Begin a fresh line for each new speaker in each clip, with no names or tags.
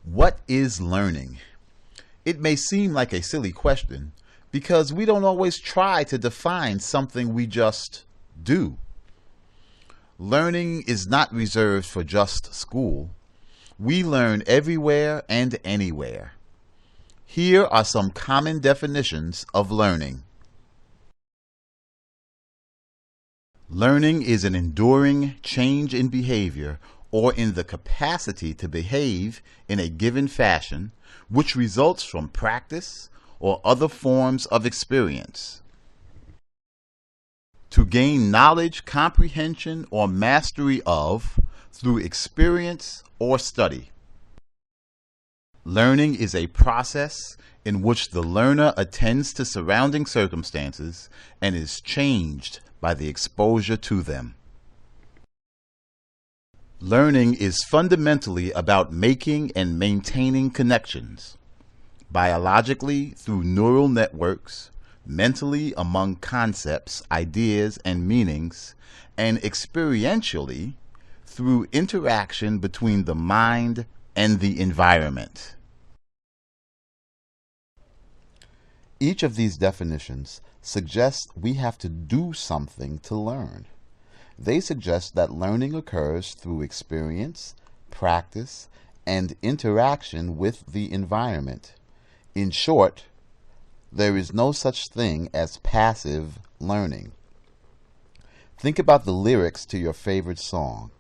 What is learning? It may seem like a silly question because we don't always try to define something, we just do. Learning is not reserved for just school. We learn everywhere and anywhere. Here are some common definitions of learning. Learning is an enduring change in behavior or in the capacity to behave in a given fashion, which results from practice or other forms of experience. To gain knowledge, comprehension, or mastery of through experience or study. Learning is a process in which the learner attends to surrounding circumstances and is changed by the exposure to them. Learning is fundamentally about making and maintaining connections, biologically through neural networks, mentally among concepts, ideas, and meanings, and experientially through interaction between the mind and the environment. Each of these definitions suggests we have to do something to learn. They suggest that learning occurs through experience, practice, and interaction with the environment. In short, there is no such thing as passive learning. Think about the lyrics to your favorite song.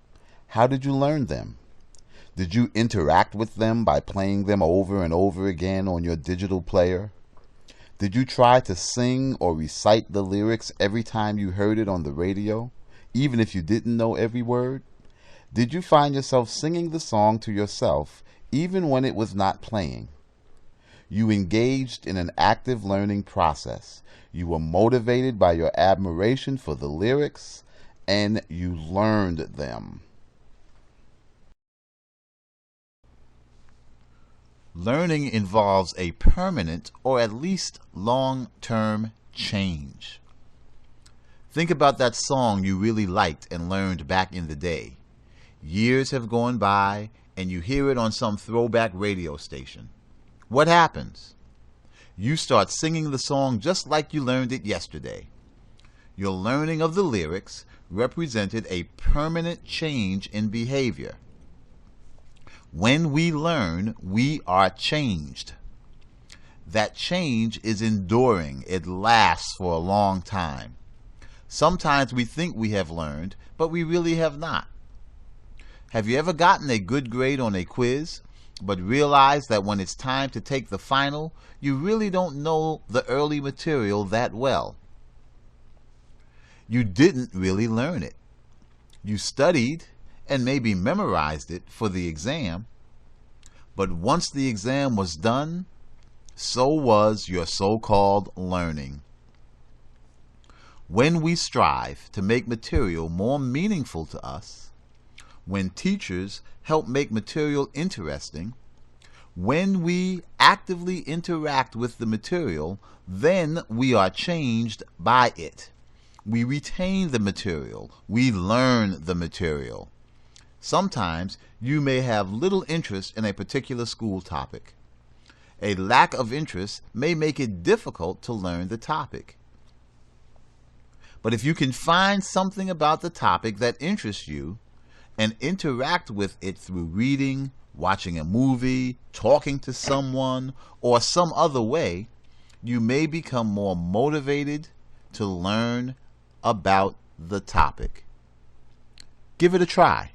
How did you learn them? Did you interact with them by playing them over and over again on your digital player? Did you try to sing or recite the lyrics every time you heard it on the radio, even if you didn't know every word? Did you find yourself singing the song to yourself even when it was not playing? You engaged in an active learning process. You were motivated by your admiration for the lyrics, and you learned them. Learning involves a permanent or at least long-term change. Think about that song you really liked and learned back in the day. Years have gone by and you hear it on some throwback radio station. What happens? You start singing the song just like you learned it yesterday. Your learning of the lyrics represented a permanent change in behavior. When we learn, we are changed. That change is enduring. It lasts for a long time. Sometimes we think we have learned, but we really have not. Have you ever gotten a good grade on a quiz, but realized that when it's time to take the final, you really don't know the early material that well? You didn't really learn it. You studied and maybe memorized it for the exam, but once the exam was done, so was your so-called learning. When we strive to make material more meaningful to us, when teachers help make material interesting, when we actively interact with the material, then we are changed by it. We retain the material. We learn the material. Sometimes you may have little interest in a particular school topic. A lack of interest may make it difficult to learn the topic. But if you can find something about the topic that interests you and interact with it through reading, watching a movie, talking to someone, or some other way, you may become more motivated to learn about the topic. Give it a try.